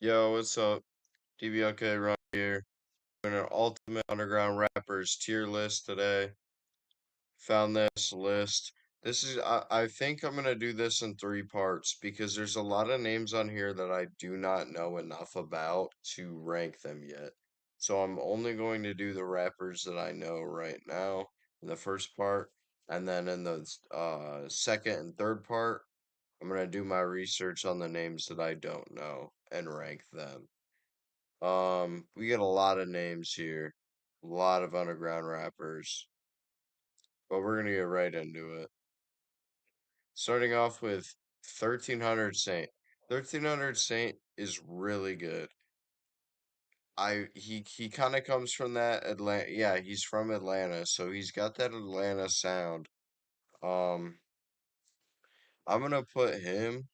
Yo, what's up? DBLK right here. Doing an Ultimate Underground Rappers tier list today. Found this list. I think I'm gonna do this in three parts because there's a lot of names on here that I do not know enough about to rank them yet. So I'm only going to do the rappers that I know right now in the first part, and then in the second and third part, I'm gonna do my research on the names that I don't know and rank them. We get a lot of names here, a lot of underground rappers, but we're gonna get right into it. Starting off with 1300 Saint. 1300 Saint is really good. He kind of comes from that Atlanta. Yeah, he's from Atlanta, so he's got that Atlanta sound. Um, I'm gonna put him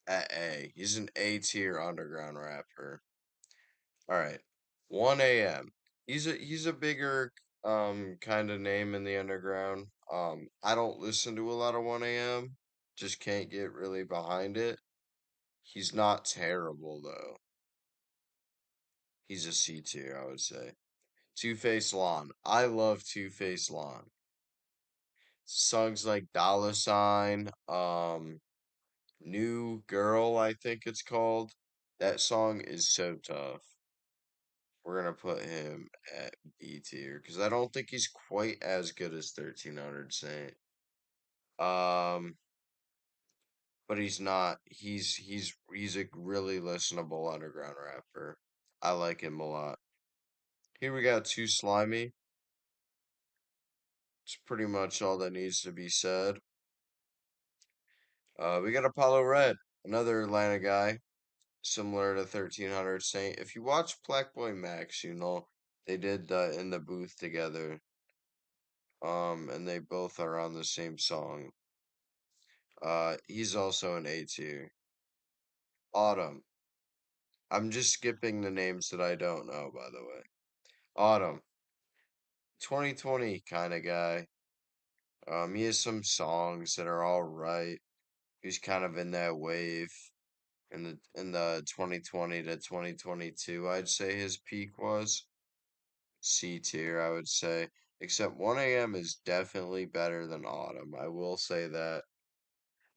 at A. He's an A tier underground rapper. All right. 1 a.m. He's a bigger kind of name in the underground. I don't listen to a lot of 1 a.m. Just can't get really behind it. He's not terrible though. He's a C tier, I would say. Two Face Lawn. I love Two Face Lawn. Songs like Dollar Sign, New Girl, I think it's called. That song is so tough. We're gonna put him at B tier because I don't think he's quite as good as 1300 Saint. Um, but he's not. He's a really listenable underground rapper. I like him a lot. Here we got Too Slimy. It's pretty much all that needs to be said. We got Apollo Red, another Atlanta guy, similar to 1300 Saint. If you watch Black Boy Max, you know they did In the Booth together. And they both are on the same song. He's also an A tier. Autumn. I'm just skipping the names that I don't know, by the way. Autumn. 2020 kind of guy. He has some songs that are all right. He's kind of in that wave in the 2020 to 2022. I'd say his peak was C tier, I would say. Except 1 a.m. is definitely better than Autumn. I will say that.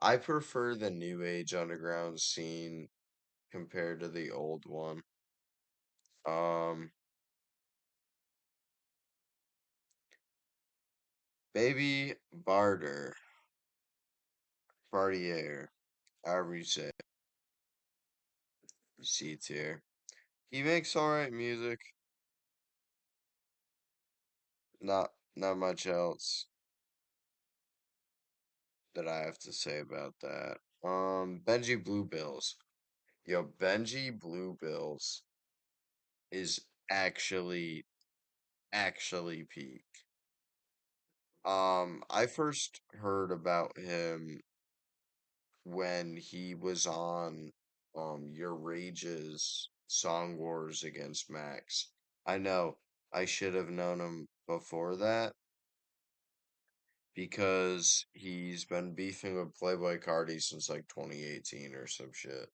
I prefer the new age underground scene compared to the old one. Um, Baby Barter, Bartier, however you say it, C tier. He makes alright music, not much else that I have to say about that. Benji Bluebills. Yo, Benji Bluebills is actually peak. I first heard about him when he was on Your Rage's Song Wars against Max. I know I should have known him before that because he's been beefing with Playboy Cardi since like 2018 or some shit.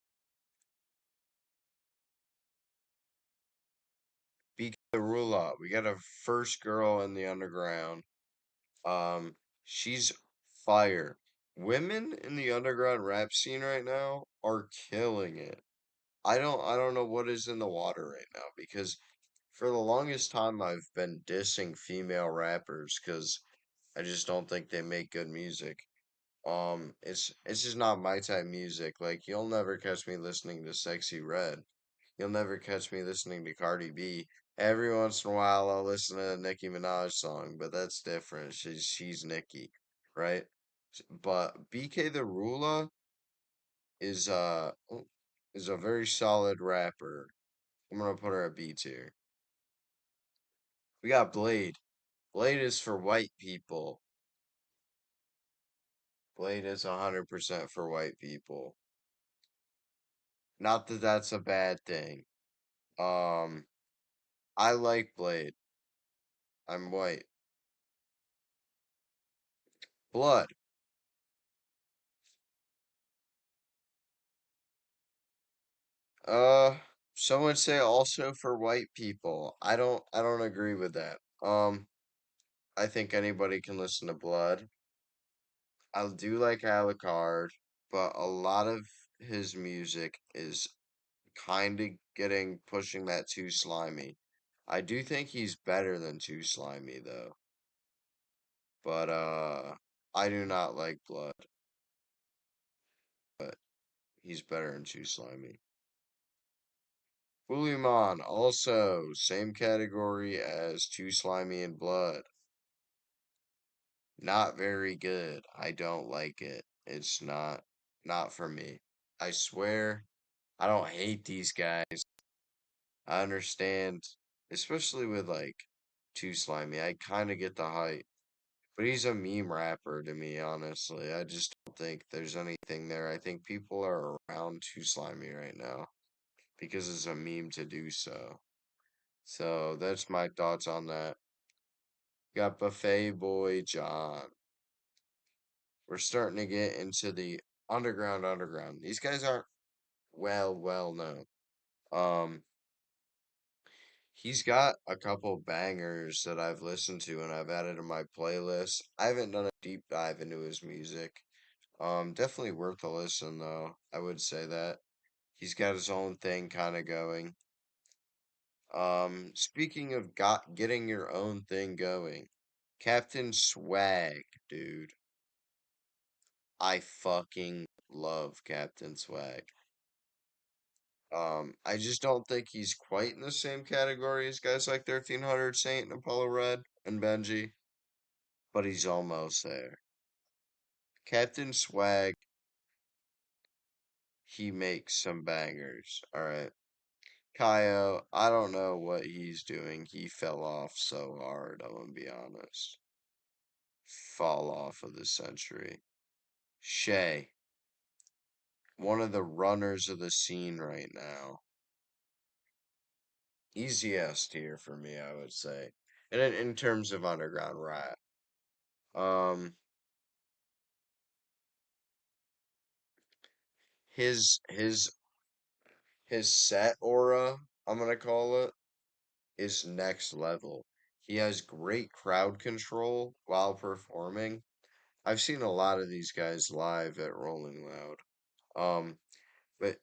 BK the Rula, we got a first girl in the underground. Um, she's fire. Women in the underground rap scene right now are killing it. I don't know what is in the water right now because for the longest time I've been dissing female rappers because I just don't think they make good music. It's just not my type music. Like you'll never catch me listening to Sexy Red. You'll never catch me listening to Cardi B. Every once in a while I'll listen to a Nicki Minaj song, but that's different. She's Nicki, right? But BK the Rula is is a very solid rapper. I'm gonna put her at B tier. We got Blade. Blade is for white people. Blade is 100% for white people. Not that that's a bad thing. Um, I like Blade. I'm white. Blood. Uh, some would say also for white people. I don't agree with that. I think anybody can listen to Blood. I do like Alucard, but a lot of his music is kind of getting pushing that too slimy. I do think he's better than too slimy though, but I do not like Blood, but he's better than too slimy. Buliman also same category as too slimy and Blood. Not very good. I don't like it. It's not for me. I swear, I don't hate these guys. I understand, especially with like Too Slimy. I kind of get the hype, but he's a meme rapper to me, honestly. I just don't think there's anything there. I think people are around Too Slimy right now because it's a meme to do so. So that's my thoughts on that. Got Buffet Boy John. We're starting to get into the underground. These guys aren't well known. Um, he's got a couple bangers that I've listened to and I've added to my playlist. I haven't done a deep dive into his music. Definitely worth a listen though. I would say that. He's got his own thing kind of going. Speaking of getting your own thing going, Captain Swag, dude. I fucking love Captain Swag. I just don't think he's quite in the same category as guys like 1300 Saint and Apollo Red and Benji, but he's almost there. Captain Swag, he makes some bangers. All right. Kaio, I don't know what he's doing. He fell off so hard, I'm gonna be honest. Fall off of the century. Shay, one of the runners of the scene right now. Easiest tier for me, I would say. And in terms of underground rap. Um, his his set aura, I'm gonna call it, is next level. He has great crowd control while performing. I've seen a lot of these guys live at Rolling Loud. But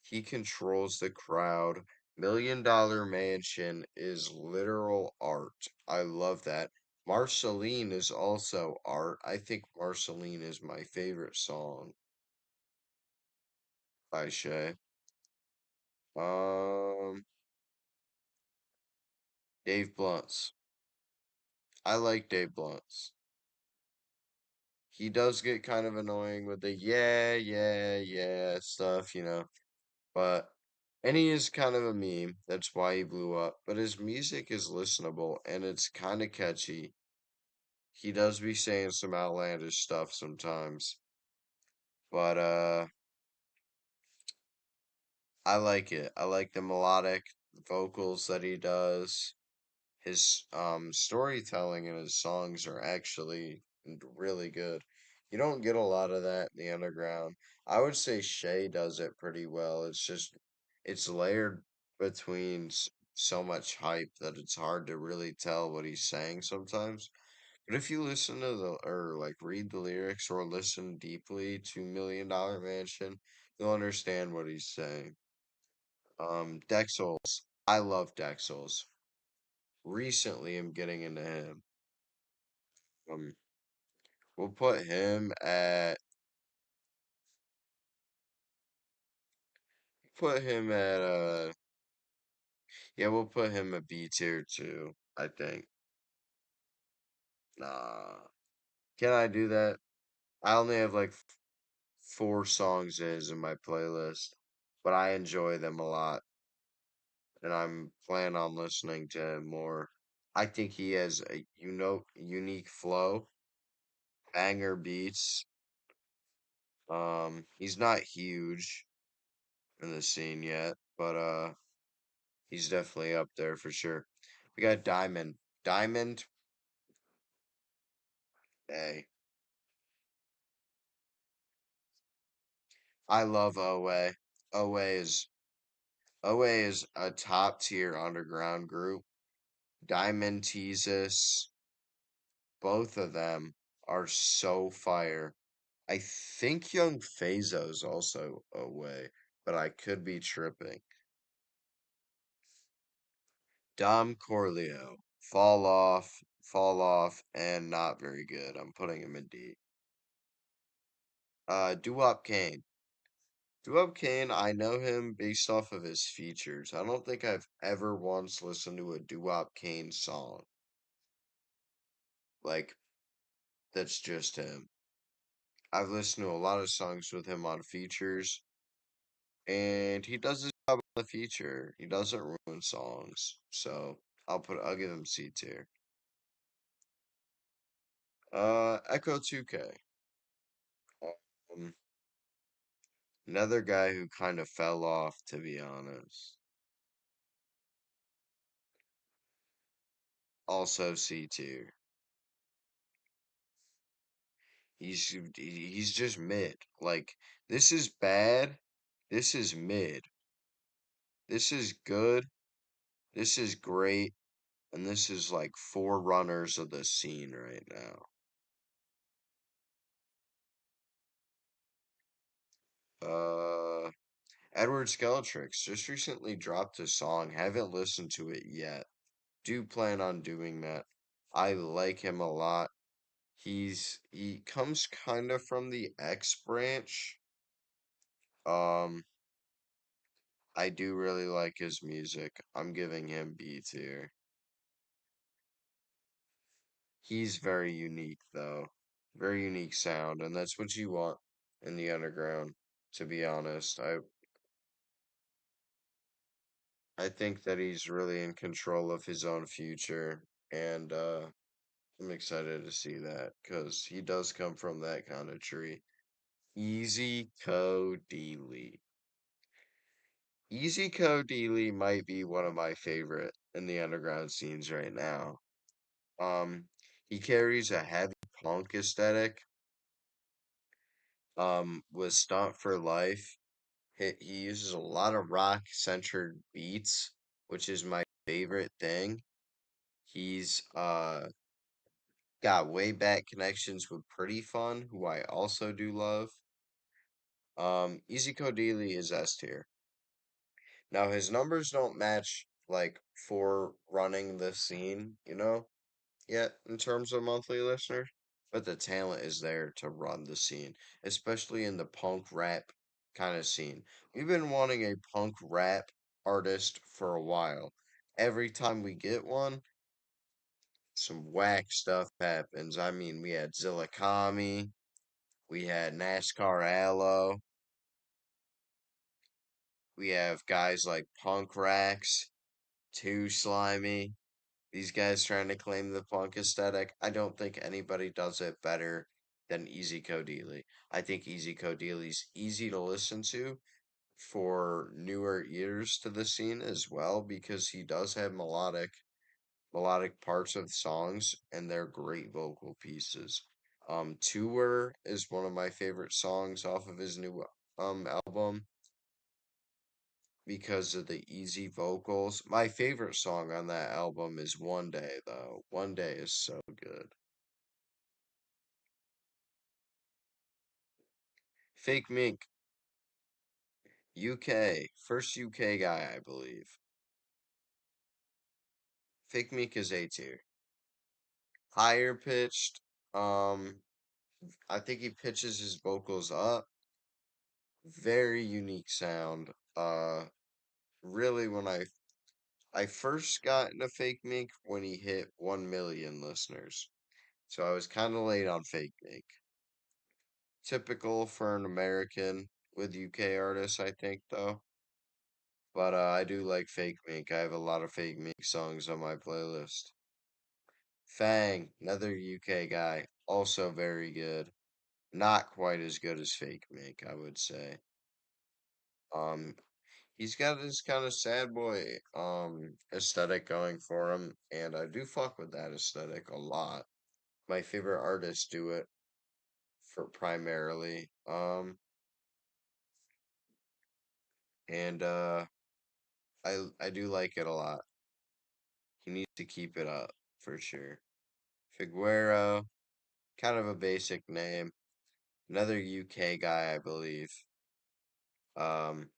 he controls the crowd. $1 Million Mansion is literal art. I love that. Marceline is also art. I think Marceline is my favorite song by Shay. Um, Dave Blunts. I like Dave Blunts. He does get kind of annoying with the yeah stuff. But and he is kind of a meme. That's why he blew up. But his music is listenable and it's kind of catchy. He does be saying some outlandish stuff sometimes. But I like it. I like the melodic vocals that he does. His storytelling in his songs are actually really good. You don't get a lot of that in the underground. I would say Shay does it pretty well. It's layered between so much hype that it's hard to really tell what he's saying sometimes. But if you listen to the or like read the lyrics or listen deeply to $1 Million Mansion, you'll understand what he's saying. Dexels. I love Dexels. Recently I'm getting into him. Um, we'll put him at yeah, we'll put him at B tier too, I think. Nah. Can I do that? I only have like four songs in my playlist, but I enjoy them a lot, and I'm planning on listening to him more. I think he has a unique flow, banger beats. He's not huge in the scene yet, but he's definitely up there for sure. We got Diamond. Diamond, hey, I love OA. OA is OA is a top tier underground group. Diamond Teezus, both of them are so fire. I think Young Phazo's also away, but I could be tripping. Dom Corleo, fall off, and not very good. I'm putting him in D. Doo Kane. Doo Kane, I know him based off of his features. I don't think I've ever once listened to a Doo Kane song. Like, that's just him. I've listened to a lot of songs with him on features, and he does his job on the feature. He doesn't ruin songs, so I'll give him C tier. Echo 2K. Um, another guy who kind of fell off, to be honest. Also C tier. He's just mid. Like, this is bad. This is mid. This is good. This is great. And this is like forerunners of the scene right now. Uh, Edward Skeletrix just recently dropped a song. Haven't listened to it yet. Do plan on doing that. I like him a lot. He comes kind of from the X branch. Um, I do really like his music. I'm giving him B tier. He's very unique though. Very unique sound, and that's what you want in the underground, to be honest. I think that he's really in control of his own future, and I'm excited to see that because he does come from that kind of tree. Easy Co Deely. Easy Co Deely might be one of my favorite in the underground scenes right now. Um, he carries a heavy punk aesthetic, with Stunt for Life. He uses a lot of rock-centered beats, which is my favorite thing. He's got way back connections with Pretty Fun, who I also do love. Easy Codili is S tier. Now his numbers don't match like for running the scene, yet in terms of monthly listeners, but the talent is there to run the scene, especially in the punk rap kind of scene. We've been wanting a punk rap artist for a while. Every time we get one, some whack stuff happens. I mean, we had Zillakami, we had NASCAR Allo, we have guys like Punk Racks, Too Slimy. These guys trying to claim the punk aesthetic. I don't think anybody does it better than Easy Codili. I think Easy Codili's easy to listen to for newer ears to the scene as well because he does have melodic parts of songs and they're great vocal pieces. Tour is one of my favorite songs off of his new album because of the easy vocals. My favorite song on that album is One Day, though. One Day is so good. Fake Mink, UK, first UK guy, I believe. Fake Mink is A tier. Higher pitched, um, I think he pitches his vocals up. Very unique sound. Really, when I first got into Fake Mink when he hit 1 million listeners. So I was kind of late on Fake Mink. Typical for an American with UK artists, I think, though. But I do like Fake Mink. I have a lot of Fake Mink songs on my playlist. Fang, another UK guy, also very good. Not quite as good as Fake Mink, I would say. Um, he's got this kind of sad boy aesthetic going for him, and I do fuck with that aesthetic a lot. My favorite artists do it for primarily. And I do like it a lot. He needs to keep it up for sure. Figuero, kind of a basic name. Another UK guy, I believe. Um,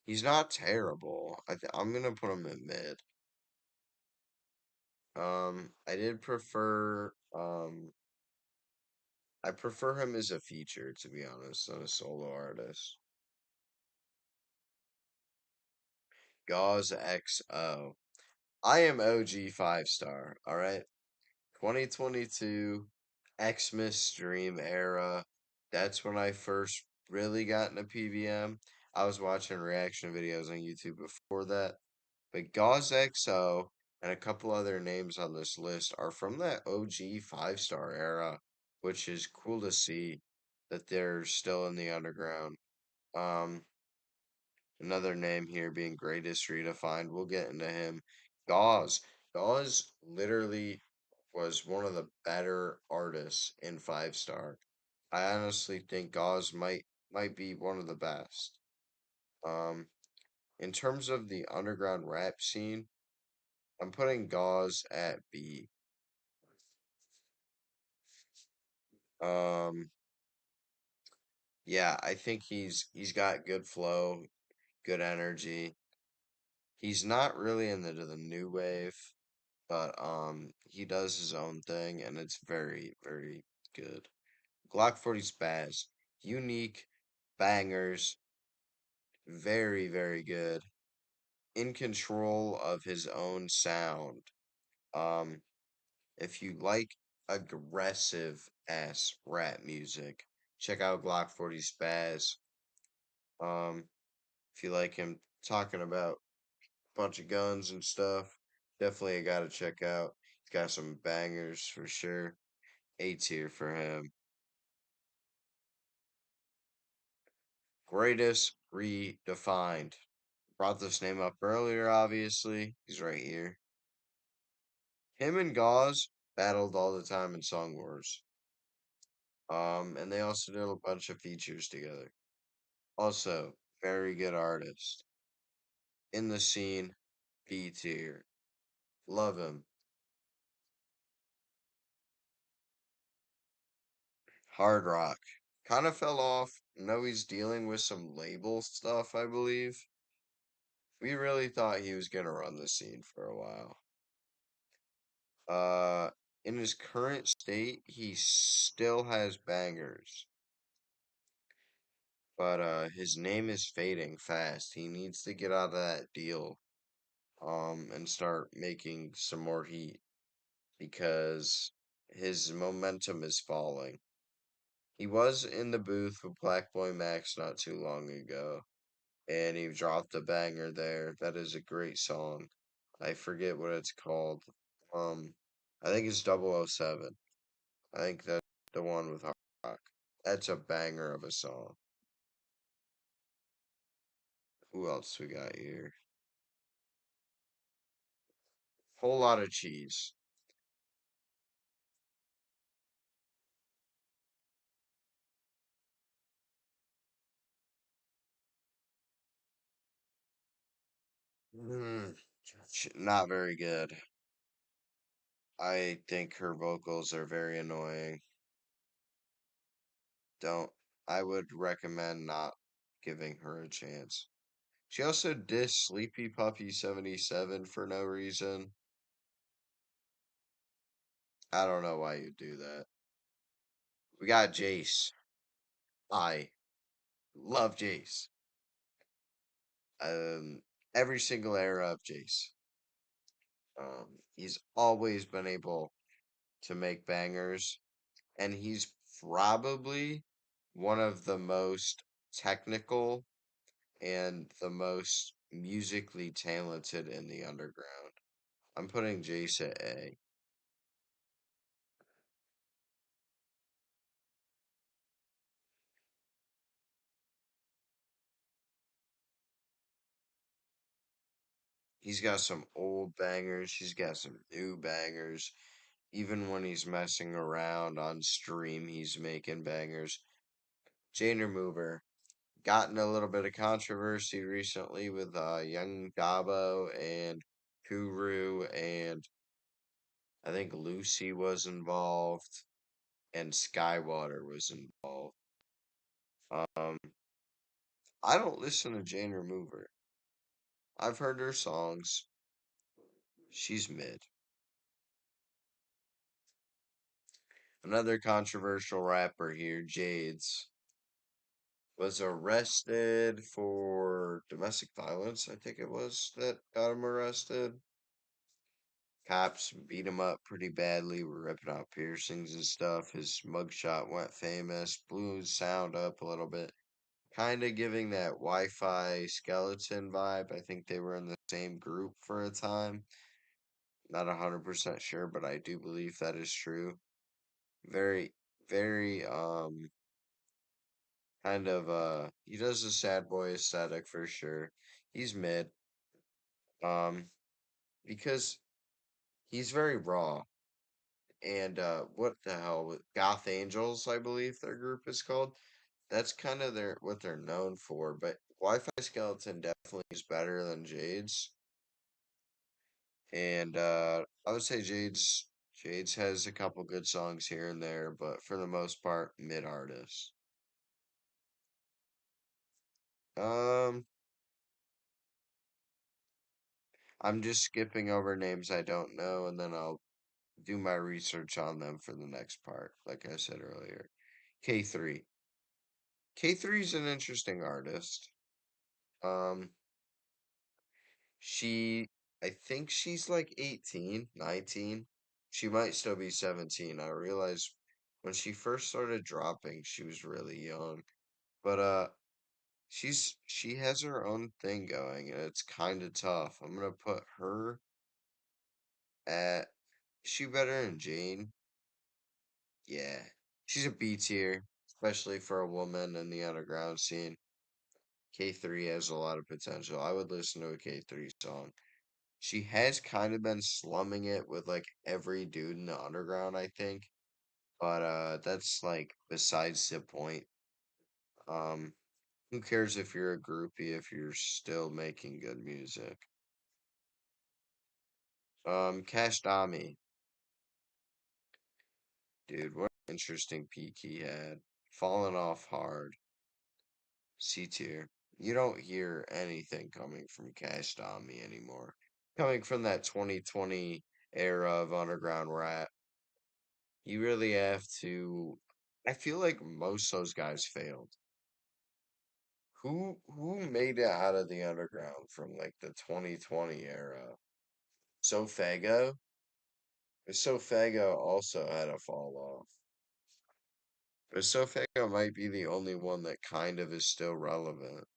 he's not terrible. I'm gonna put him in mid. I prefer him as a feature, to be honest, than a solo artist. Gauze XO. I am OG 5 star, alright? 2022 Xmas Dream era. That's when I first really got into PVM. I was watching reaction videos on YouTube before that. But Gauze XO and a couple other names on this list are from that OG 5 star era, which is cool to see that they're still in the underground. Um, Another name here being Greatest Redefined. We'll get into him. Gauze. Gauze literally was one of the better artists in 5 star. I honestly think Gauze might be one of the best. Um, in terms of the underground rap scene, I'm putting Gauze at B. Um, yeah, I think he's got good flow, good energy. He's not really into the new wave, but he does his own thing and it's very, very good. Glock 40 Spaz, unique bangers, very, very good. In control of his own sound. Um, if you like aggressive ass rap music, check out Glock 40 Spaz. Um, if you like him talking about a bunch of guns and stuff, definitely gotta check out. He's got some bangers for sure. A tier for him. Greatest redefined. Brought this name up earlier, obviously. He's right here. Him and Gauze battled all the time in Song Wars. And they also did a bunch of features together. Also, very good artist. In the scene, B tier. Love him. Hard Rock. Kind of fell off. Know he's dealing with some label stuff, I believe. We really thought he was gonna run the scene for a while. Uh, in his current state, he still has bangers, but his name is fading fast. He needs to get out of that deal, and start making some more heat because his momentum is falling. He was in the booth with Black Boy Max not too long ago, and he dropped a banger there. That is a great song. I forget what it's called. Um, I think it's 007. I think that's the one with Hard Rock. That's a banger of a song. Who else we got here? Whole lot of cheese. Mm, not very good. I think her vocals are very annoying. Don't. I would recommend not giving her a chance. She also dissed Sleepy Puppy 77 for no reason. I don't know why you do that. We got Jace. I love Jace. Um, every single era of Jace. He's always been able to make bangers, and he's probably one of the most technical and the most musically talented in the underground. I'm putting Jace at A. He's got some old bangers, he's got some new bangers. Even when he's messing around on stream, he's making bangers. Jane Remover, gotten a little bit of controversy recently with Young Dabo and Kuru, and I think Lucy was involved and Skywater was involved. Um, I don't listen to Jane Remover. I've heard her songs. She's mid. Another controversial rapper here, Jades, was arrested for domestic violence. I think it was that got him arrested. Cops beat him up pretty badly, were ripping out piercings and stuff. His mugshot went famous, blew his sound up a little bit, kind of giving that Wi-Fi skeleton vibe. I think they were in the same group for a time. Not 100% sure, but I do believe that is true. Very, very, kind of, he does the sad boy aesthetic for sure. He's mid, um, because he's very raw. And what the hell with Goth Angels, I believe their group is called. That's kind of their what they're known for, but Wi-Fi Skeleton definitely is better than Jade's. And I would say Jade's has a couple good songs here and there, but for the most part, mid artist. Um, I'm just skipping over names I don't know, and then I'll do my research on them for the next part, like I said earlier. K3. K3 is an interesting artist. Um, I think she's like 18, 19. She might still be 17. I realized when she first started dropping, she was really young. But she has her own thing going and it's kind of tough. I'm gonna put her at is she better than Jane? Yeah. She's a B tier, especially for a woman in the underground scene. K3 has a lot of potential. I would listen to a K3 song. She has kind of been slumming it with like every dude in the underground, I think. But that's like besides the point. Um, who cares if you're a groupie if you're still making good music? Cash Dami, dude, what an interesting peak he had. Falling off hard. C tier. You don't hear anything coming from Cash Dami anymore. Coming from that 2020 era of underground rap. You really have to. I feel like most of those guys failed. Who made it out of the underground from like the 2020 era? Sofago? Sofago also had a fall off. But Sofago might be the only one that kind of is still relevant.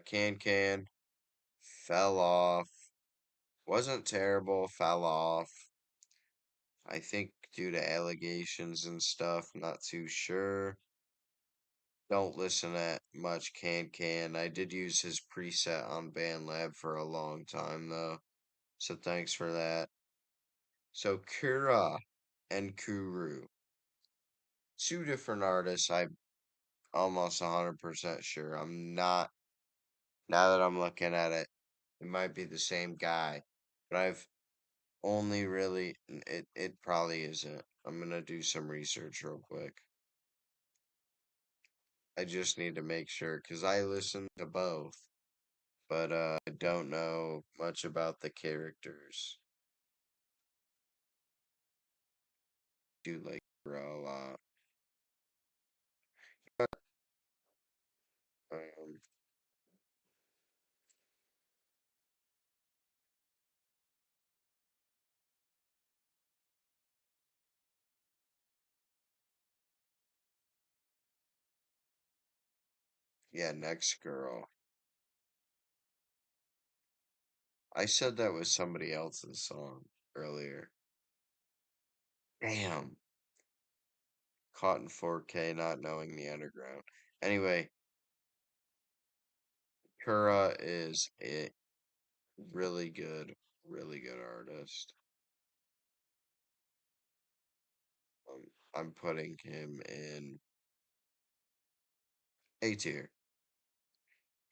Can fell off. Wasn't terrible, fell off. I think due to allegations and stuff, not too sure. Don't listen to much Can. I did use his preset on BandLab for a long time though, so thanks for that. So Kura and Kuru, two different artists. I'm almost 100% sure. I'm not, now that I'm looking at it, it might be the same guy, but I've only really, it probably isn't. I'm gonna do some research real quick. I just need to make sure because I listen to both. But I don't know much about the characters. Do like her a lot. Um, yeah, next girl. I said that was somebody else's song earlier. Damn, caught in 4K, not knowing the underground. Anyway, Kura is a really good artist. I'm putting him in A tier.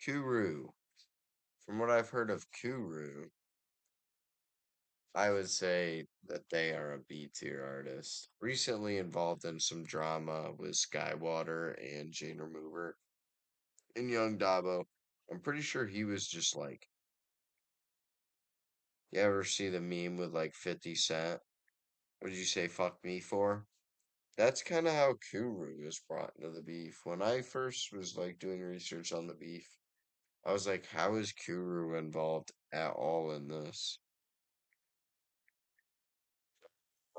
Kuru. From what I've heard of Kuru, I would say that they are a B tier artist. Recently involved in some drama with Skywater and Jane Remover and Young Dabo. I'm pretty sure he was just like, you ever see the meme with like 50 Cent? What did you say, fuck me for? That's kind of how Kuru was brought into the beef. When I first was like doing research on the beef, I was like, how is Kuru involved at all in this?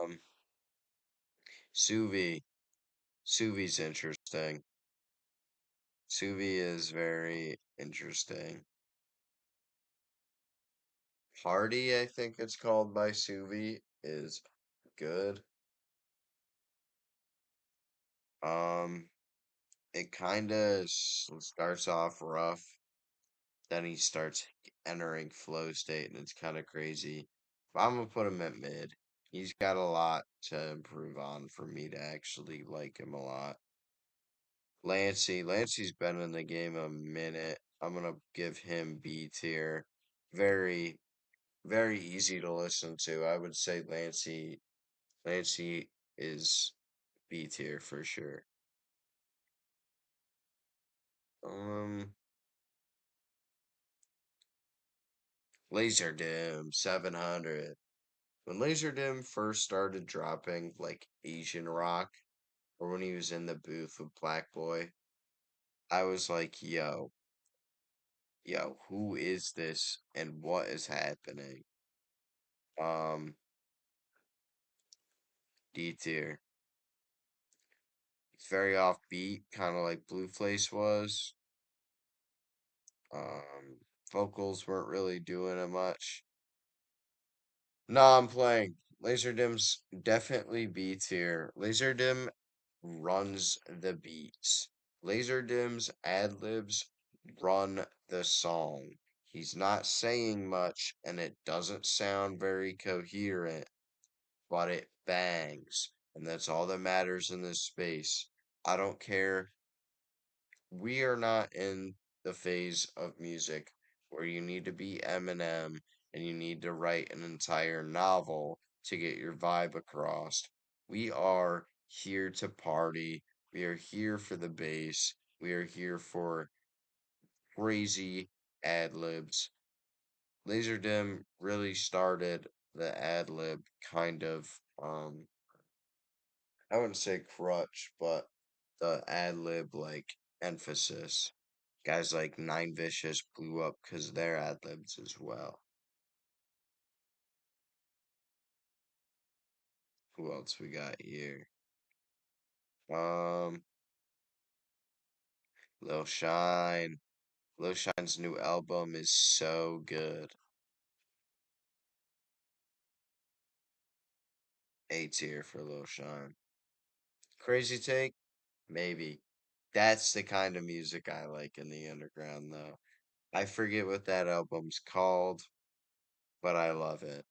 Um, Suvi. Suvi's interesting. Suvi is very interesting. Party, I think it's called by Suvi, is good. Um, it kind of starts off rough, then he starts entering flow state, and it's kind of crazy. But I'm gonna put him at mid. He's got a lot to improve on for me to actually like him a lot. Lancey's been in the game a minute. I'm gonna give him B tier. Very, very easy to listen to. I would say Lancey is B tier for sure. Um, Laser Dim 700. When Laser Dim first started dropping like Asian rock, or when he was in the booth with Black Boy, I was like, yo, who is this and what is happening? Um, D tier. It's very offbeat, kind of like Blueface was. Um, vocals weren't really doing it much. No, I'm playing. Laserdim's definitely B tier. Laserdim runs the beats. Laserdim's ad libs run the song. He's not saying much and it doesn't sound very coherent, but it bangs. And that's all that matters in this space. I don't care, we are not in the phase of music where you need to be Eminem and you need to write an entire novel to get your vibe across. We are here to party. We are here for the bass. We are here for crazy ad libs. Laserdem really started the ad lib kind of I wouldn't say crutch, but the ad lib like emphasis. Guys like Nine Vicious blew up because their ad libs as well. Who else we got here? Um, Lil Shine. Lil Shine's new album is so good. A tier for Lil Shine. Crazy Take? Maybe. That's the kind of music I like in the underground, though. I forget what that album's called, but I love it.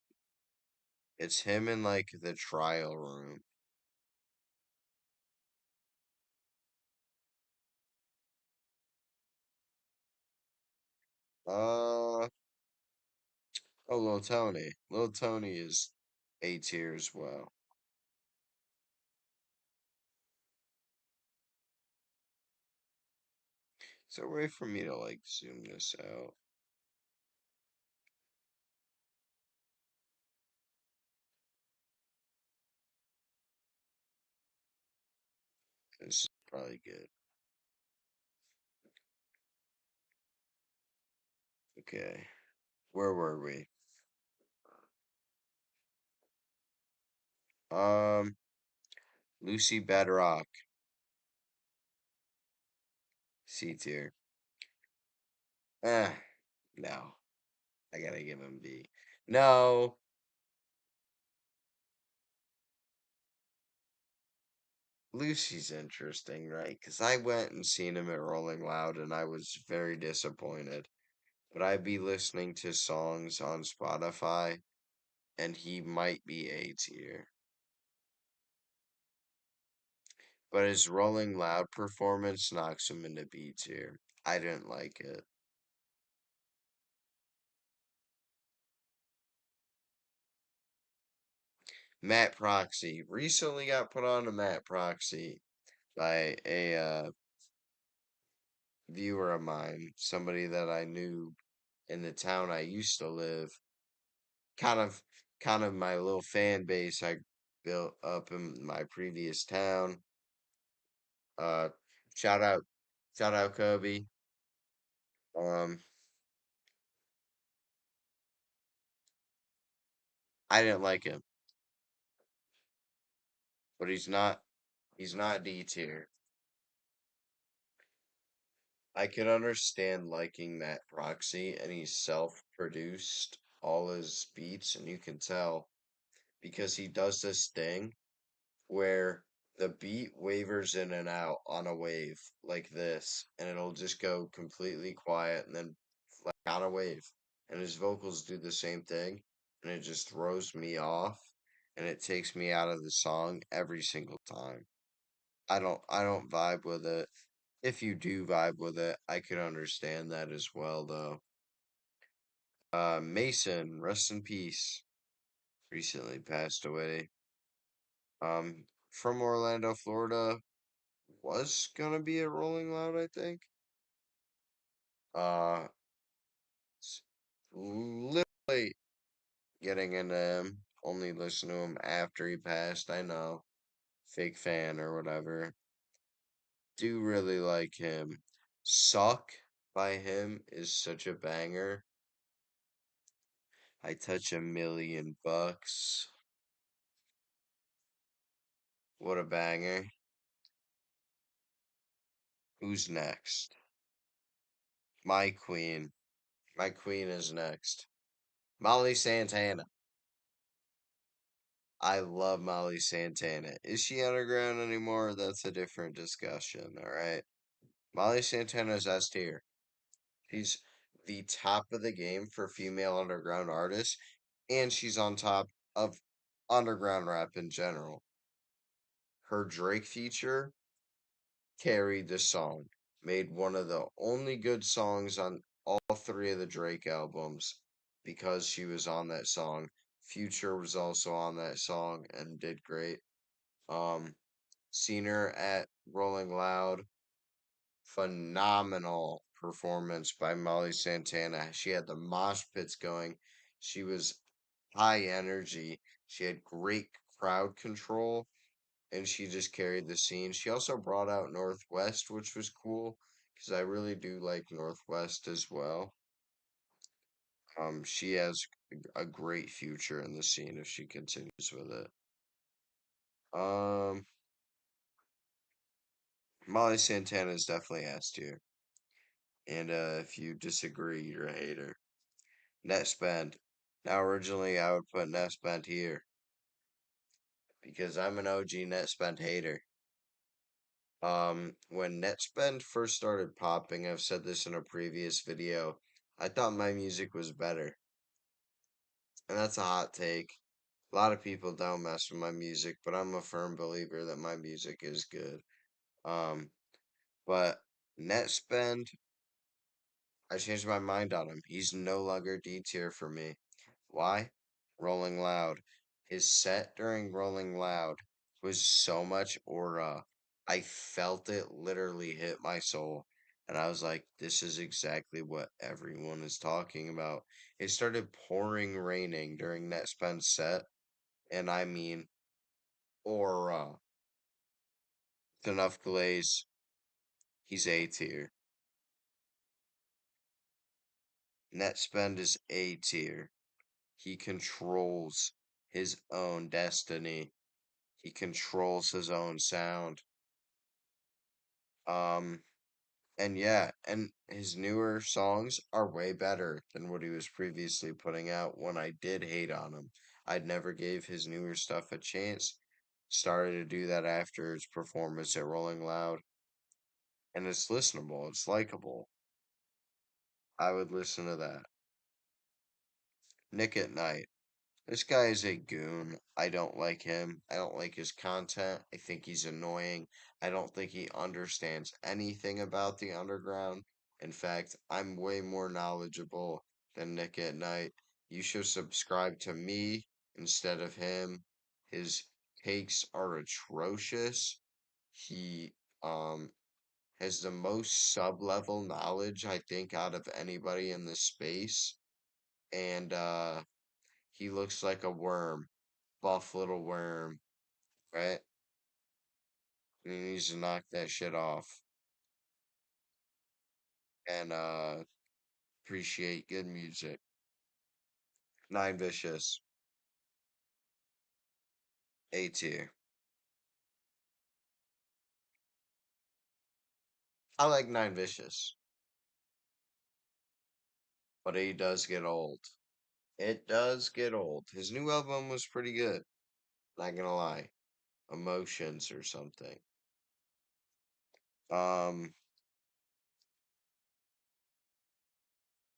It's him in like the trial room. Uh, oh, Lil Tony. Lil Tony is A tier as well. Is there a way for me to like zoom this out? This is probably good. Okay. Where were we? Um, Lucy Bedrock, C tier. Eh, no. I gotta give him B. No, Lucy's interesting, right? Because I went and seen him at Rolling Loud and I was very disappointed. But I'd be listening to songs on Spotify and he might be A tier. but his Rolling Loud performance knocks him into B tier. I didn't like it. Matt Proxy recently got put on to Matt Proxy by a viewer of mine, somebody that I knew in the town I used to live. Kind of, kind of my little fan base I built up in my previous town. Uh, shout out, shout out Kobe. Um, I didn't like him, but he's not D tier. I can understand liking Matt Proxy, and he's self-produced all his beats, and you can tell because he does this thing where the beat wavers in and out on a wave like this, and it'll just go completely quiet and then like on a wave. And his vocals do the same thing, and it just throws me off, and it takes me out of the song every single time. I don't vibe with it. If you do vibe with it, I could understand that as well though. Mason, rest in peace, recently passed away. From Orlando, Florida, was gonna be a Rolling Loud, I think. Uh, literally getting into him. Only listen to him after he passed. I know, fake fan or whatever. Do really like him. Suck by him is such a banger. I touch $1 million. What a banger. Who's next? My queen. My queen is next. Molly Santana. I love Molly Santana. Is she underground anymore? That's a different discussion, all right? Molly Santana's S tier. She's the top of the game for female underground artists, and she's on top of underground rap in general. Her Drake feature carried the song, made one of the only good songs on all three of the Drake albums because she was on that song. Future was also on that song and did great. Um, Seen her at Rolling Loud. Phenomenal performance by Molly Santana. She had the mosh pits going. She was high energy. She had great crowd control, and she just carried the scene. She also brought out Northwest, which was cool because I really do like Northwest as well. She has a great future in the scene if she continues with it. Um, Molly Santana is definitely S tier. And if you disagree, you're a hater. Net spend. Now, originally, I would put net spend here because I'm an OG net spend hater. When net spend first started popping, I've said this in a previous video, I thought my music was better. And that's a hot take. A lot of people don't mess with my music, but I'm a firm believer that my music is good. Um, but net spend, I changed my mind on him. He's no longer D tier for me. Why? Rolling Loud. His set during Rolling Loud was so much aura. I felt it literally hit my soul. And I was like, this is exactly what everyone is talking about. It started pouring raining during that Spence set. And I mean, aura. Enough glaze. He's A tier. Net spend is A tier. He controls his own destiny. He controls his own sound. Um, and yeah, and his newer songs are way better than what he was previously putting out when I did hate on him. I'd never gave his newer stuff a chance. Started to do that after his performance at Rolling Loud, and it's listenable, it's likable. I would listen to that. Nick at Night. This guy is a goon. I don't like him. I don't like his content. I think he's annoying. I don't think he understands anything about the underground. In fact, I'm way more knowledgeable than Nick at Night. You should subscribe to me instead of him. His takes are atrocious. He um has the most sub-level knowledge, I think, out of anybody in this space. And he looks like a worm, buff little worm, right? And he needs to knock that shit off and appreciate good music. Nine Vicious, A tier. I like Nine Vicious, but he does get old. It does get old. His new album was pretty good, not gonna lie. Emotions or something. Um,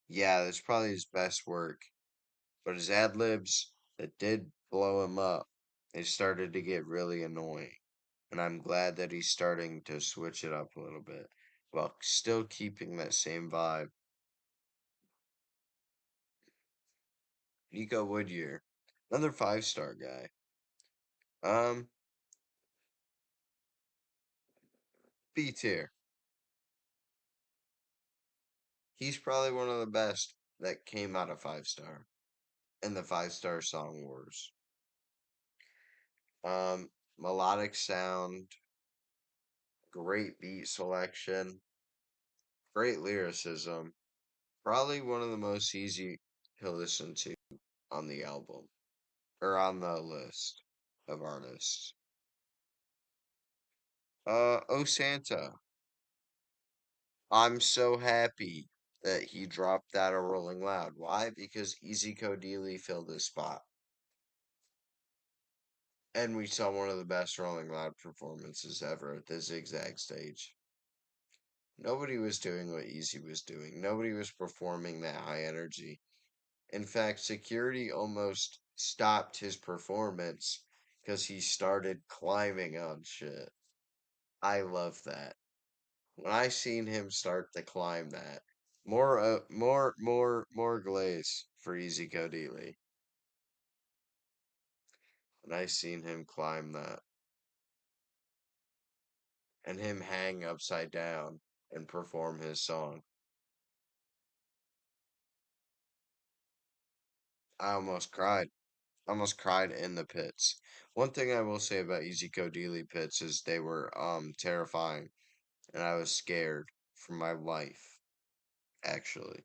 yeah, that's probably his best work. But his ad libs that did blow him up, they started to get really annoying. And I'm glad that he's starting to switch it up a little bit while still keeping that same vibe. Nico Woodyear, another 5-star guy. Um, B tier. He's probably one of the best that came out of 5-star in the 5-star Song Wars. Melodic sound, great beat selection, great lyricism. Probably one of the most easy to listen to on the album or on the list of artists. Oh Santa. I'm so happy that he dropped that a Rolling Loud. Why? Because Easy Codili filled his spot. And we saw one of the best Rolling Loud performances ever at the Zigzag stage. Nobody was doing what Easy was doing. Nobody was performing that high energy. In fact, security almost stopped his performance because he started climbing on shit. I love that. When I seen him start to climb that, more glaze for Easy Codili. When I seen him climb that and him hang upside down and perform his song, I almost cried. Almost cried in the pits. One thing I will say about Easy Codili pits is they were terrifying, and I was scared for my life. Actually,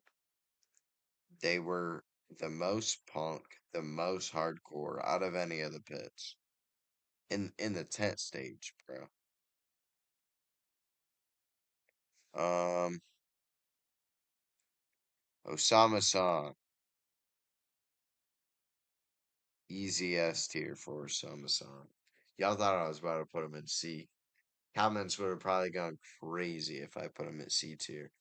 they were the most punk, the most hardcore out of any of the pits in the tent stage, bro. Um, Osama San, easy S tier for Osama San. Y'all thought I was about to put him in C. Comments would have probably gone crazy if I put him in C tier.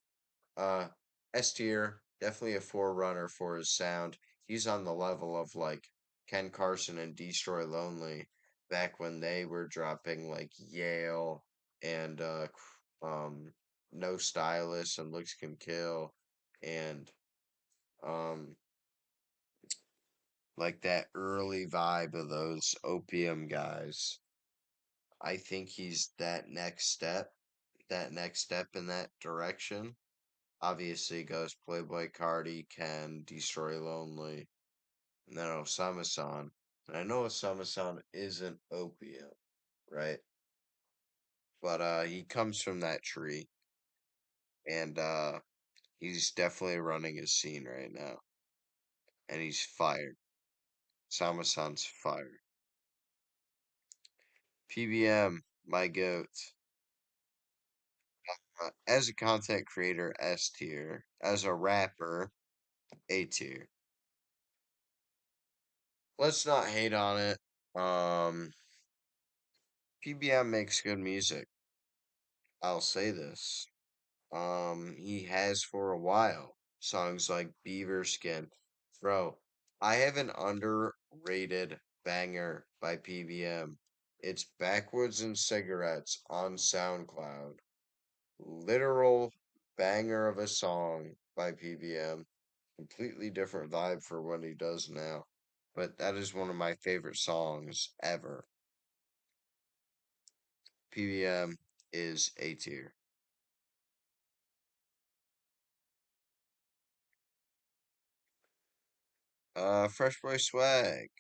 Uh, S tier, definitely a forerunner for his sound. He's on the level of like Ken Carson and Destroy Lonely back when they were dropping like Yale and No Stylist and Looks Can Kill and um like that early vibe of those opium guys. I think he's that next step in that direction. Obviously goes Playboy Cardi, Ken, Destroy Lonely, and then Osama San. And I know Osama San isn't opium, right? But he comes from that tree, and he's definitely running his scene right now. And he's fired. Osama San's fired. PBM, my goat. As a content creator, S tier. As a rapper, A tier. Let's not hate on it. PBM makes good music. I'll say this. He has for a while. Songs like Beaver Skin. Bro, I have an rated banger by PBM. It's Backwoods and Cigarettes on SoundCloud. Literal banger of a song by PBM. Completely different vibe for what he does now. But that is one of my favorite songs ever. PBM is A tier. Fresh Boy Swag,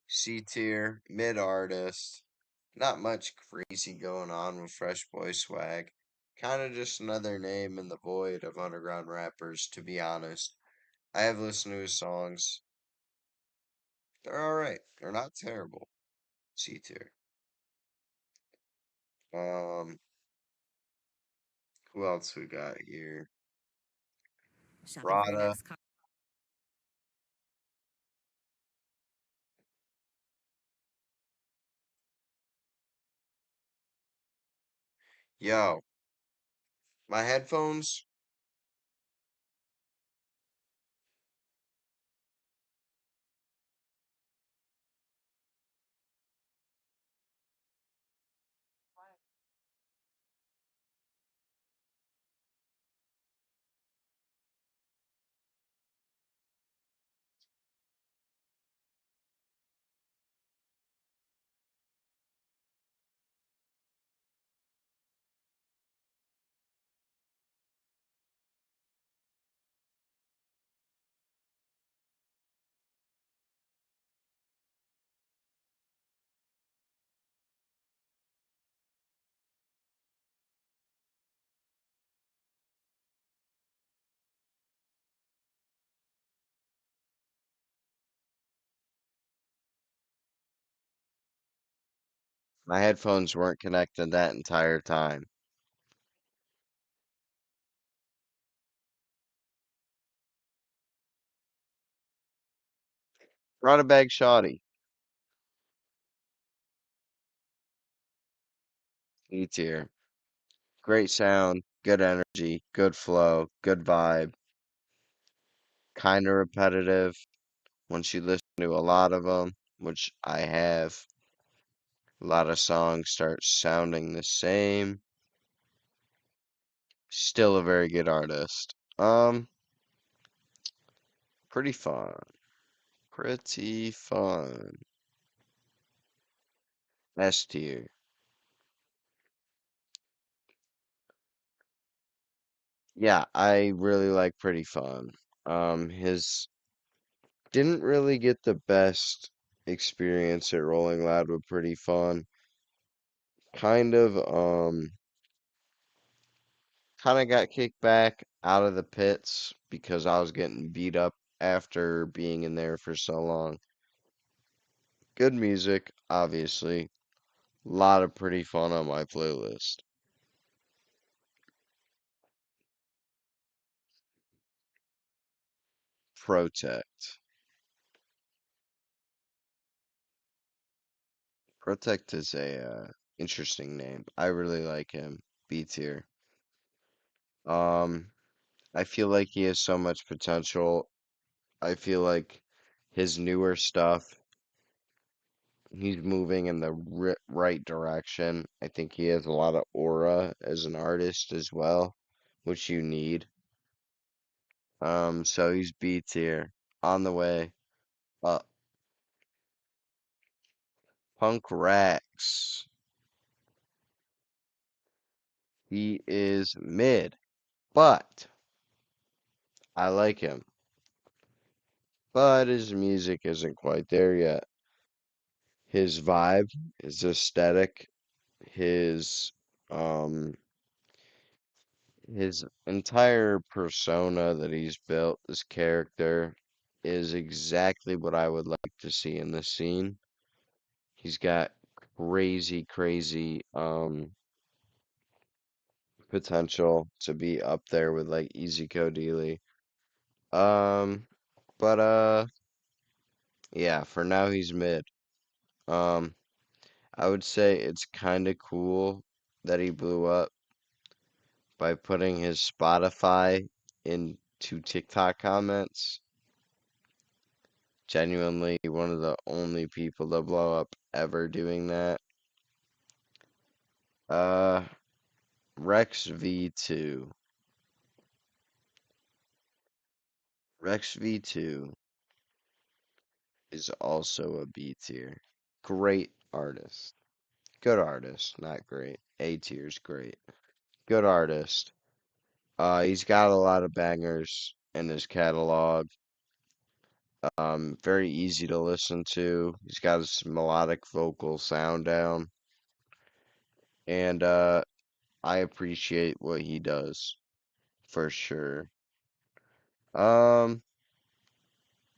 C tier, mid artist. Not much crazy going on with Fresh Boy Swag. Kind of just another name in the void of underground rappers, to be honest. I have listened to his songs. They're alright. They're not terrible. C tier. Um, who else we got here? Shopping for your Rada. next car. Yo, my headphones. My headphones weren't connected that entire time. Rada Bag Shoddy. E tier. Great sound, good energy, good flow, good vibe. Kind of repetitive once you listen to a lot of them, which I have. A lot of songs start sounding the same. Still a very good artist. Pretty fun. Pretty fun. S tier. Yeah, I really like Pretty Fun. His didn't really get the best experience at Rolling Loud with Pretty Fun. Kind of, kind of got kicked back out of the pits because I was getting beat up after being in there for so long. Good music, obviously. Lot of Pretty Fun on my playlist. Protect. Protect is a interesting name. I really like him. B tier. Um, I feel like he has so much potential. I feel like his newer stuff, he's moving in the right direction. I think he has a lot of aura as an artist as well, which you need. So he's B tier on the way up. Punk Rex, he is mid, but I like him. But his music isn't quite there yet. His vibe, his aesthetic, his um his entire persona that he's built, this character, is exactly what I would like to see in this scene. He's got crazy, crazy potential to be up there with like Easy Code. Um, but yeah, for now he's mid. Um, I would say it's kind of cool that he blew up by putting his Spotify in to TikTok comments. Genuinely one of the only people to blow up ever doing that. Uh, Rex V2. Rex V2 is also a B tier. Great artist. Good artist, not great. A tier's great. Good artist. He's got a lot of bangers in his catalog. Very easy to listen to. He's got his melodic vocal sound down, and I appreciate what he does for sure. Um,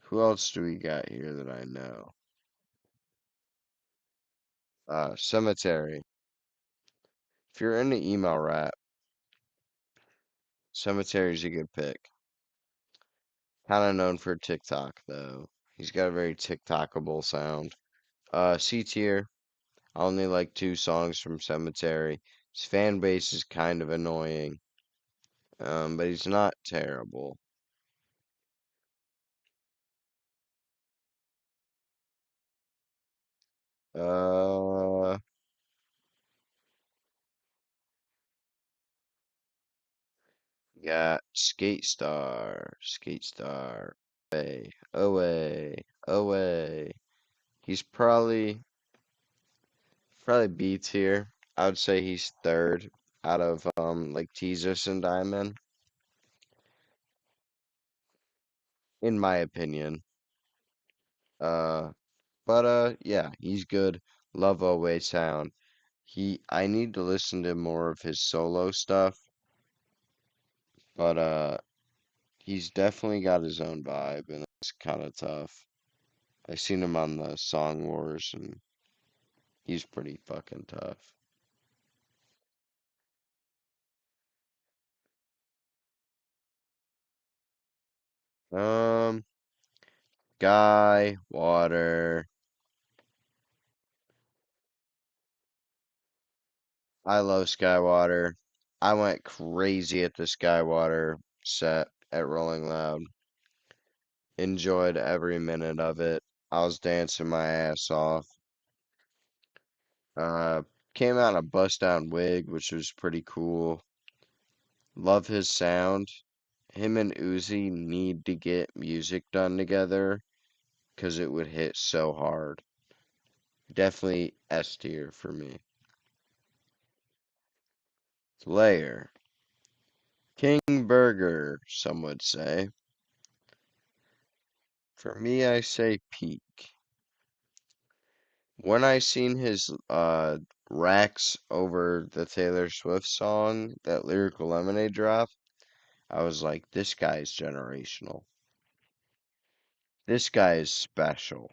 who else do we got here that I know? Cemetery. If you're into email rap, Cemetery's a good pick. Kind of known for TikTok though. He's got a very TikTokable sound. C tier. I only like two songs from Cemetery. His fan base is kind of annoying, but he's not terrible. Uh, got Skate Star, Skate Star, away, away, away. He's probably B tier. I would say he's third out of like Jesus and Diamond, in my opinion. Uh, but yeah, he's good. Love Away Sound. I need to listen to more of his solo stuff, but he's definitely got his own vibe, and it's kind of tough. I seen him on the Song Wars, and he's pretty fucking tough. Um, Guy, Water. I love Skywater. I went crazy at the Skywater set at Rolling Loud. Enjoyed every minute of it. I was dancing my ass off. Uh, Came out in a bust down wig, which was pretty cool. Love his sound. Him and Uzi need to get music done together because it would hit so hard. Definitely S tier for me. Slayer. King Burger, some would say. For me, I say peak. When I seen his racks over the Taylor Swift song, that Lyrical Lemonade drop, I was like, this guy is generational. This guy is special.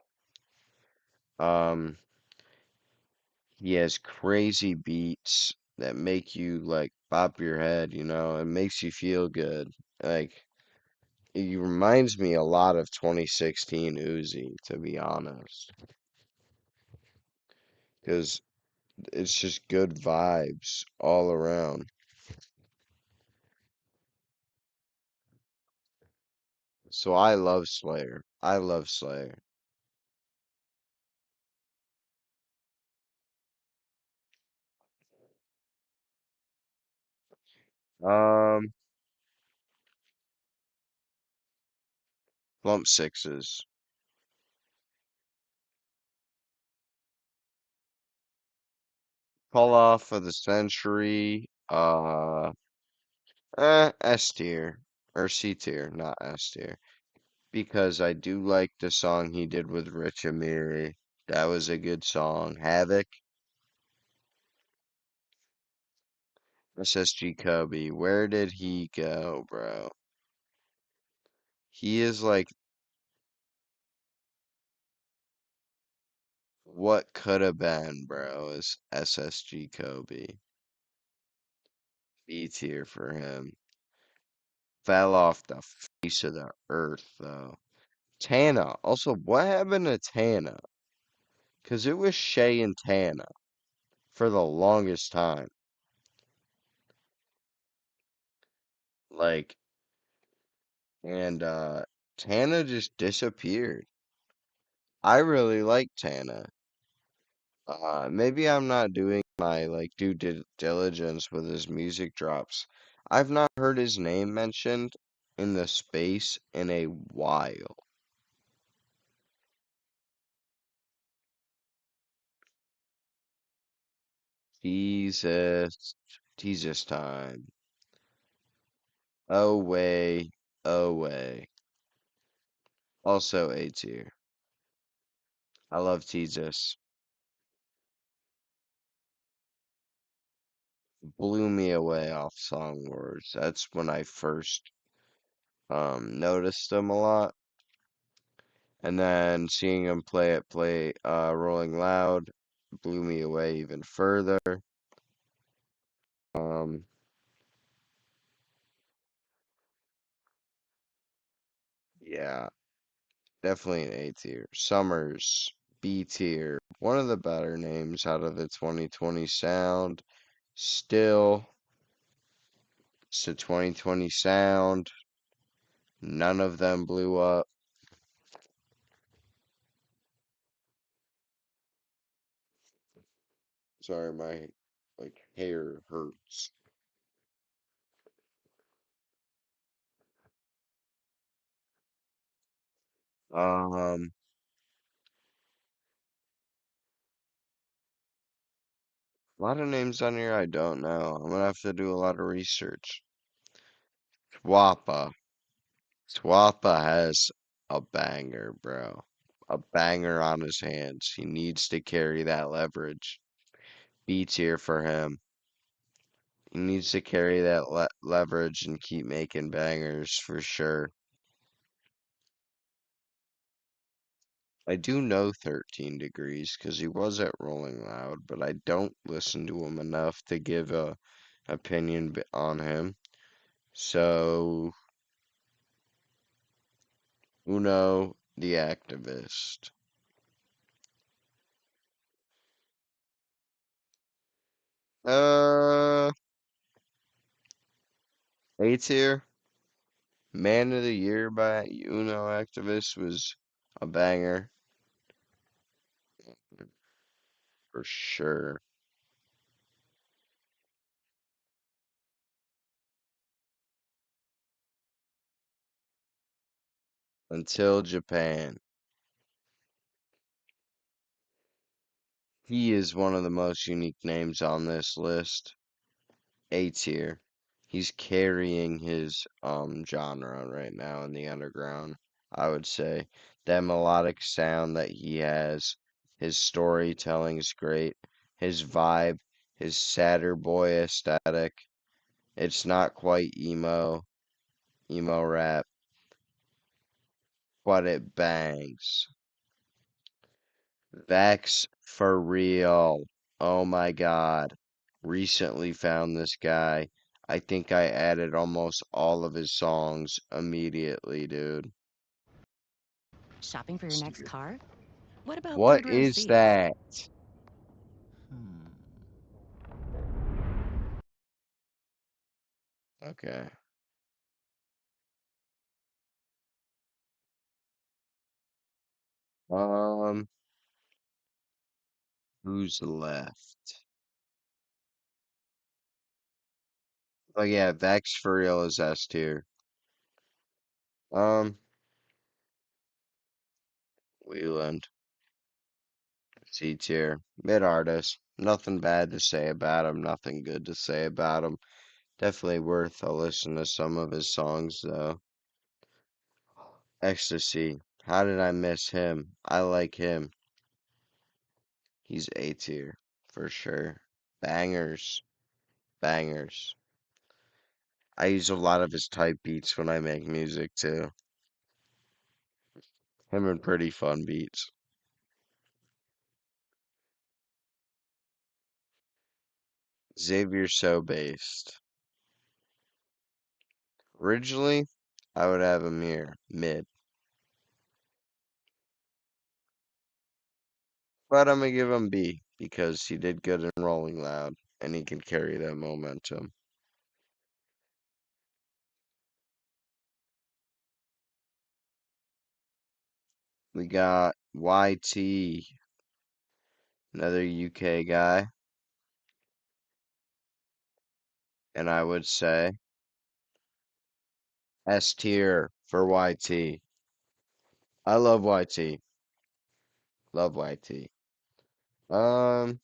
Um, he has crazy beats that make you like bop your head, it makes you feel good. Like he reminds me a lot of 2016 Uzi, to be honest, because it's just good vibes all around. So I love Slayer. I love Slayer. Um, Plump Sixes. Call off of the century. S tier or C tier, not S tier, because I do like the song he did with Rich Amiri. That was a good song. Havoc, SSG Kobe. Where did he go, bro? He is like what could have been, bro, is SSG Kobe. B tier for him. Fell off the face of the earth, though. Tana. Also, what happened to Tana? Because it was Shay and Tana for the longest time. Like, and Tana just disappeared. I really like Tana. Maybe I'm not doing my like diligence with his music drops. I've not heard his name mentioned in the space in a while. Jesus, Jesus time. Away, away. Also A tier. I love Jesus. Blew me away off Song Wars. That's when I first noticed him a lot. And then seeing him play Rolling Loud blew me away even further. Um, yeah, definitely an A tier. Summers, B tier. One of the better names out of the 2020 sound. Still, it's a 2020 sound. None of them blew up. Sorry, my like hair hurts. Um, a lot of names on here I don't know. I'm gonna have to do a lot of research. Twappa. Twappa has a banger, bro. A banger on his hands. He needs to carry that leverage. B tier for him. He needs to carry that leverage and keep making bangers for sure. I do know 13 Degrees because he was at Rolling Loud, but I don't listen to him enough to give a opinion on him. So, Uno the activist. Uh, A tier. Man of the Year by Uno Activist was a banger for sure. Until Japan. He is one of the most unique names on this list. A tier. He's carrying his genre right now in the underground, I would say. That melodic sound that he has, his storytelling is great. His vibe, his sadder boy aesthetic. It's not quite emo rap, but it bangs. Vax for real. Oh my god. Recently found this guy. I think I added almost all of his songs immediately, dude. Shopping for your next car? What about What third row is seats? that? Hmm. Okay. Um, who's left? Oh yeah, Vax for real is S tier. Um, Leland, C tier. Mid artist. Nothing bad to say about him, nothing good to say about him. Definitely worth a listen to some of his songs, though. Ecstasy. How did I miss him? I like him. He's A tier, for sure. Bangers. Bangers. I use a lot of his type beats when I make music, too. Him and Pretty Fun beats. Xavier So based. Originally, I would have him here, mid. But I'm gonna give him B, because he did good in Rolling Loud, and he can carry that momentum. We got YT, another UK guy, and I would say S tier for YT. I love YT. Love YT. Um,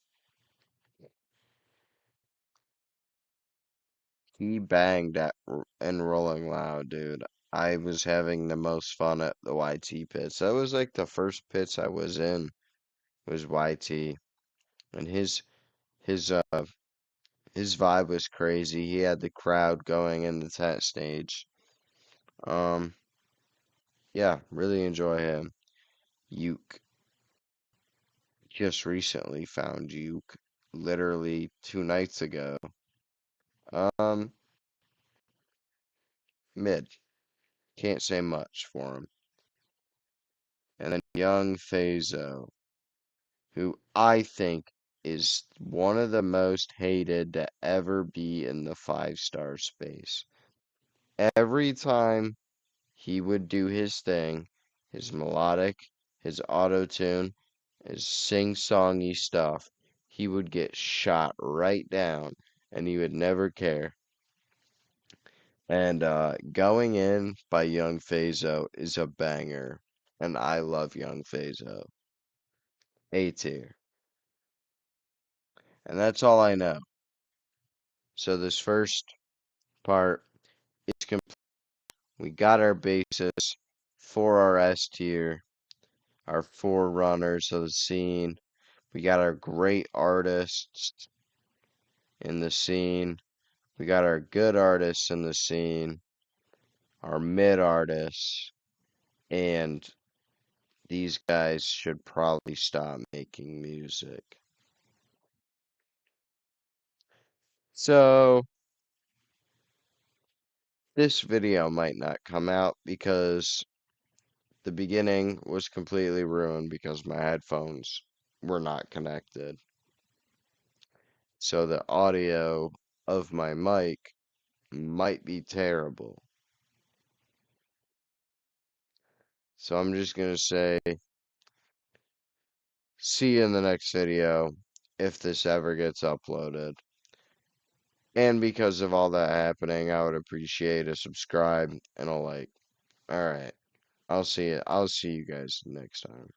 he banged in Rolling Loud, dude. I was having the most fun at the YT pits. That was like the first pits I was in was YT, and his his vibe was crazy. He had the crowd going in the tent stage. Um, yeah, really enjoy him. Uke. Just recently found Uke, literally 2 nights ago. Um, mid. Can't say much for him. And then Young Fazo, who I think is one of the most hated to ever be in the 5-star space. Every time he would do his thing, his melodic, his auto tune, his sing-songy stuff, he would get shot right down and he would never care. And Going In by Young Fazo is a banger. And I love Young Fazo. A tier. And that's all I know. So this first part is complete. We got our basis for our S tier, our forerunners of the scene. We got our great artists in the scene. We got our good artists in the scene, our mid artists, and these guys should probably stop making music. So, this video might not come out because the beginning was completely ruined because my headphones were not connected. So the audio of my mic might be terrible. So I'm just going to say, see you in the next video if this ever gets uploaded. And because of all that happening, I would appreciate a subscribe and a like. Alright. I'll see you guys next time.